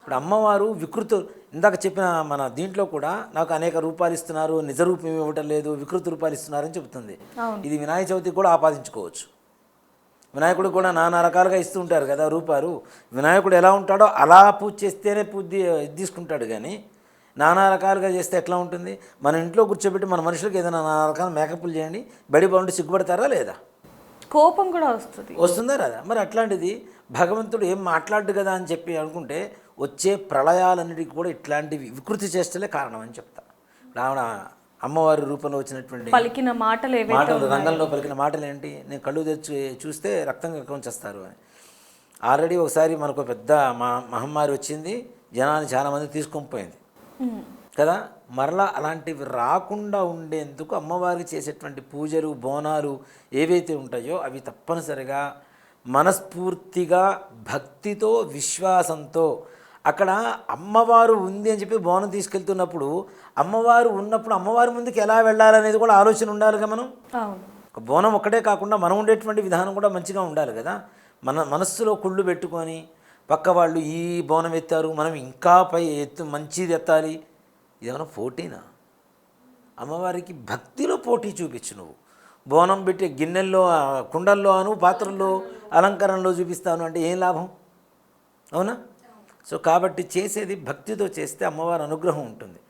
ఇప్పుడు అమ్మవారు వికృత, ఇందాక చెప్పిన మన దీంట్లో కూడా నాకు అనేక రూపాలు ఇస్తున్నారు, నిజ రూపం ఇవ్వటం లేదు, వికృత రూపాలు ఇస్తున్నారని చెబుతుంది. ఇది వినాయక చవితికి కూడా ఆపాదించుకోవచ్చు. వినాయకుడు కూడా నానా రకాలుగా ఇస్తూ ఉంటారు కదా రూపాలు. వినాయకుడు ఎలా ఉంటాడో అలా పూజ చేస్తేనే తీసుకుంటాడు, కానీ నానా రకాలుగా చేస్తే ఎట్లా ఉంటుంది? మన ఇంట్లో కూర్చోబెట్టి మన మనుషులకు ఏదైనా నానా రకాల మేకప్లు చేయండి, బడి బాగుండి సిగ్గుపడతారా లేదా? కోపం కూడా వస్తుందా రాదా? మరి అట్లాంటిది భగవంతుడు ఏం మాట్లాడు కదా అని చెప్పి అనుకుంటే వచ్చే ప్రళయాలన్నిటికీ కూడా ఇట్లాంటివి వికృతి చేష్టలే కారణం అని చెప్తా. రావణ అమ్మవారి రూపంలో వచ్చినటువంటి పలికిన మాటలు రంగంలో పలికిన మాటలు ఏంటి? నేను కళ్ళు తెచ్చి చూస్తే రక్తం కక్కించేస్తారు అని. ఆల్రెడీ ఒకసారి మనకు పెద్ద మహమ్మారి వచ్చింది, జనాన్ని చాలామంది తీసుకొని పోయింది కదా. మరలా అలాంటివి రాకుండా ఉండేందుకు అమ్మవారికి చేసేటువంటి పూజలు బోనాలు ఏవైతే ఉంటాయో అవి తప్పనిసరిగా మనస్ఫూర్తిగా భక్తితో విశ్వాసంతో, అక్కడ అమ్మవారు ఉంది అని చెప్పి బోనం తీసుకెళ్తున్నప్పుడు అమ్మవారు ఉన్నప్పుడు అమ్మవారి ముందుకు ఎలా వెళ్ళాలనేది కూడా ఆలోచన ఉండాలిగా. మనం బోనం ఒక్కటే కాకుండా మనం ఉండేటువంటి విధానం కూడా మంచిగా ఉండాలి కదా. మన మనస్సులో కుళ్ళు పెట్టుకొని పక్క వాళ్ళు ఈ బోనం ఎత్తారు, మనం ఇంకా పై మంచిది ఎత్తాలి, ఇదేమైనా పోటీనా? అమ్మవారికి భక్తిలో పోటీ చూపించు. నువ్వు బోనం పెట్టి గిన్నెల్లో కుండల్లో పాత్రల్లో అలంకరణలో చూపిస్తాను అంటే ఏం లాభం? అవునా? సో కాబట్టి చేసేది భక్తితో చేస్తే అమ్మవారి అనుగ్రహం ఉంటుంది.